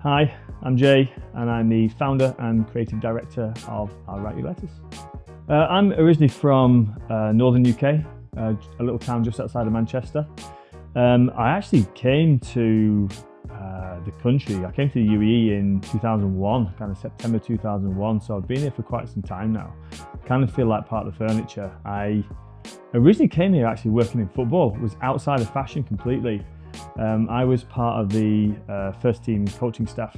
Hi, I'm Jay, and I'm the founder and creative director of I'll Write You Letters. I'm originally from northern UK, a little town just outside of Manchester. I actually came to the country, I came to the UAE in 2001, kind of September 2001, so I've been here for quite some time now. Kind of feel like part of the furniture. I originally came here actually working in football, was outside of fashion completely. I was part of the first team coaching staff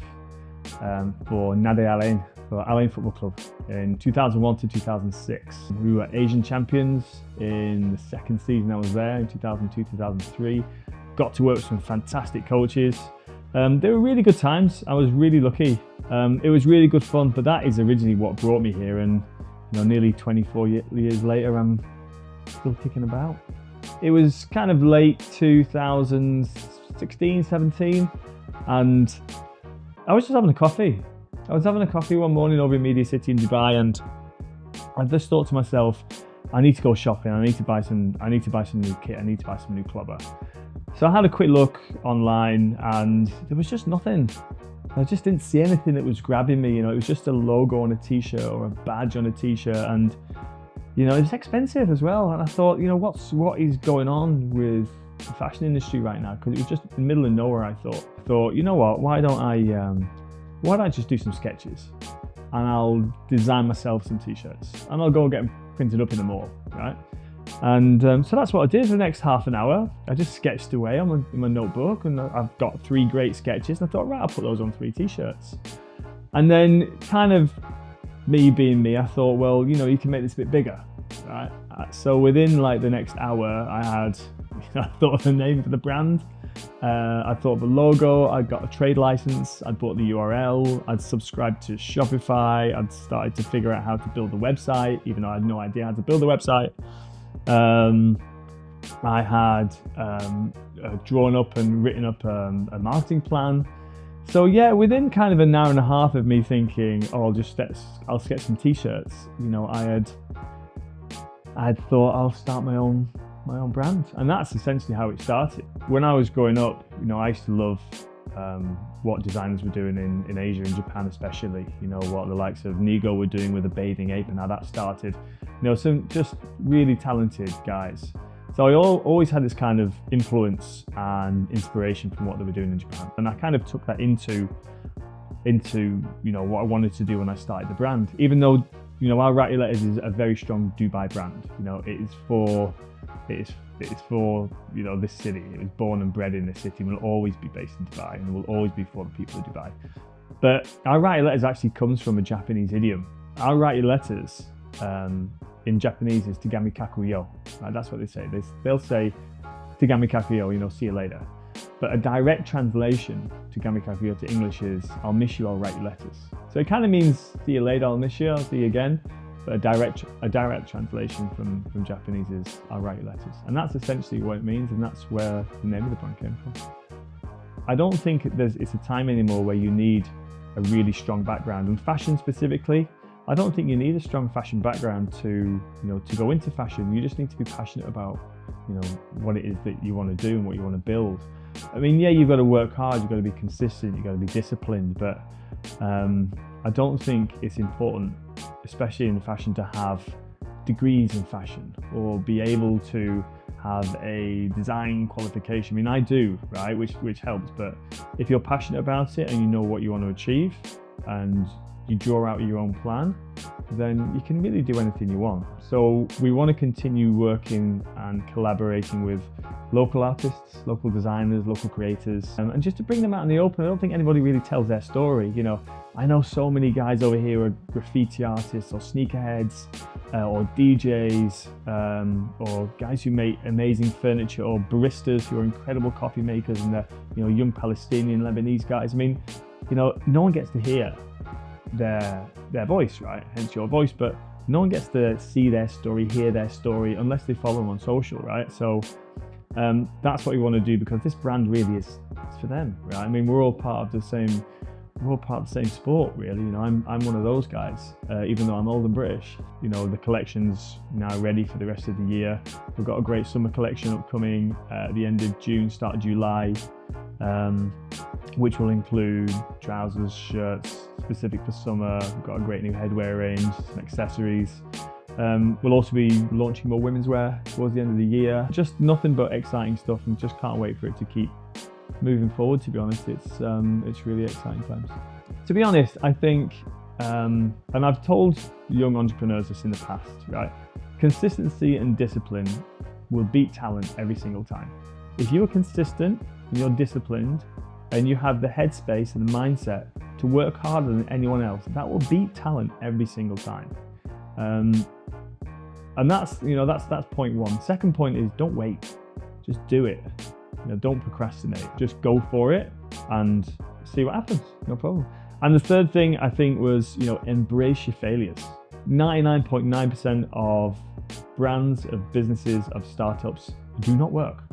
for Nadi Al Ain, for Al Ain Football Club in 2001 to 2006. We were Asian champions in the second season I was there in 2002-2003. Got to work with some fantastic coaches. They were really good times. I was really lucky. It was really good fun, but that is originally what brought me here, and nearly 24 years later I'm still kicking about. It was kind of late 2016, 17, and I was just having a coffee. I was having a coffee one morning over in Media City in Dubai, and I just thought to myself, I need to go shopping. I need to buy some new kit. I need to buy some new clobber. So I had a quick look online, and there was just nothing. I just didn't see anything that was grabbing me. It was just a logo on a t-shirt or a badge on a t-shirt, and it was expensive as well. And I thought, what is going on with the fashion industry right now? Because it was just in the middle of nowhere. I thought, you know what? Why don't I just do some sketches, and I'll design myself some t-shirts, and I'll go get them printed up in the mall, right? And so that's what I did for the next half an hour. I just sketched away in my notebook, and I've got 3 great sketches. And I thought, right, I'll put those on 3 t-shirts. And then, kind of me being me, I thought, well, you can make this a bit bigger, right? So within like the next hour, I thought of the name for the brand. I thought of the logo. I got a trade license. I'd bought the URL. I'd subscribed to Shopify. I'd started to figure out how to build a website, even though I had no idea how to build a website. I had drawn up and written up a marketing plan. So yeah, within kind of an hour and a half of me thinking, oh, I'll sketch some t-shirts, I had thought I'll start my own brand, and that's essentially how it started. When I was growing up, I used to love what designers were doing in Asia and Japan especially. What the likes of Nigo were doing with the bathing ape and how that started. Some just really talented guys. So I always had this kind of influence and inspiration from what they were doing in Japan, and I kind of took that into what I wanted to do when I started the brand. Even though I'll Write Your Letters is a very strong Dubai brand. It is for this city. It was born and bred in this city, and will always be based in Dubai, and will always be for the people of Dubai. But I'll Write Your Letters actually comes from a Japanese idiom. I'll Write Your Letters in Japanese is Tegami kaku yo. Right? That's what they say. They'll say Tegami kaku yo, see you later. But a direct translation Tegami kaku yo to English is I'll miss you, I'll write you letters. So it kind of means see you later, I'll miss you, I'll see you again. But a direct translation from Japanese is I'll write you letters. And that's essentially what it means, and that's where the name of the brand came from. I don't think it's a time anymore where you need a really strong background. And fashion specifically, I don't think you need a strong fashion background to go into fashion. You just need to be passionate about, what it is that you want to do and what you want to build. I mean, yeah, you've got to work hard, you've got to be consistent, you've got to be disciplined, but I don't think it's important, especially in fashion, to have degrees in fashion or be able to have a design qualification. I mean, I do, right, which helps, but if you're passionate about it and you know what you want to achieve and you draw out your own plan, then you can really do anything you want. So we want to continue working and collaborating with local artists, local designers, local creators, and just to bring them out in the open. I don't think anybody really tells their story. I know so many guys over here are graffiti artists or sneakerheads or DJs or guys who make amazing furniture, or baristas who are incredible coffee makers, and they're young Palestinian, Lebanese guys. I mean, no one gets to hear their voice, right? Hence your voice, but no one gets to see their story, hear their story, unless they follow them on social, right? So that's what we want to do, because this brand really is for them, right? I mean, we're all part of the same sport, really. I'm one of those guys, even though I'm old and British. The collection's now ready for the rest of the year. We've got a great summer collection upcoming at the end of June, start of July. which will include trousers, shirts, specific for summer. We've got a great new headwear range, some accessories. We'll also be launching more women's wear towards the end of the year. Just nothing but exciting stuff, and just can't wait for it to keep moving forward, to be honest. It's really exciting times. To be honest, I think, and I've told young entrepreneurs this in the past, right? Consistency and discipline will beat talent every single time. If you are consistent and you're disciplined and you have the headspace and the mindset to work harder than anyone else, that will beat talent every single time. And that's point one. Second point is, don't wait, just do it. Don't procrastinate, just go for it and see what happens, no problem. And the third thing I think was, embrace your failures. 99.9% of brands, of businesses, of startups do not work.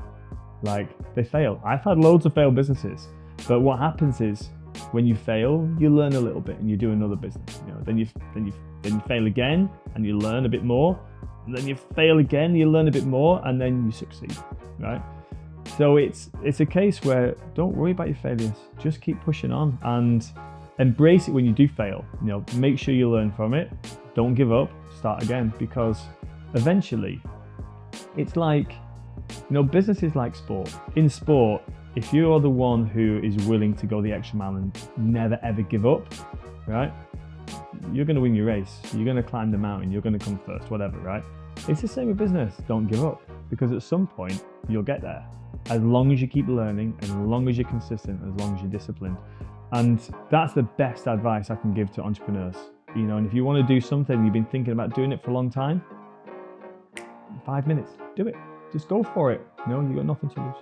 Like, they fail. I've had loads of failed businesses, but what happens is when you fail, you learn a little bit and you do another business. Then you fail again and you learn a bit more. And then you fail again, you learn a bit more, and then you succeed, right? So it's a case where don't worry about your failures. Just keep pushing on and embrace it when you do fail. Make sure you learn from it. Don't give up, start again, because eventually it's like, business is like sport. In sport, if you're the one who is willing to go the extra mile and never ever give up, right? You're going to win your race. You're going to climb the mountain. You're going to come first, whatever, right? It's the same with business. Don't give up, because at some point you'll get there. As long as you keep learning, as long as you're consistent, as long as you're disciplined. And that's the best advice I can give to entrepreneurs. And if you want to do something, you've been thinking about doing it for a long time, 5 minutes, do it. Just go for it. You've got nothing to lose.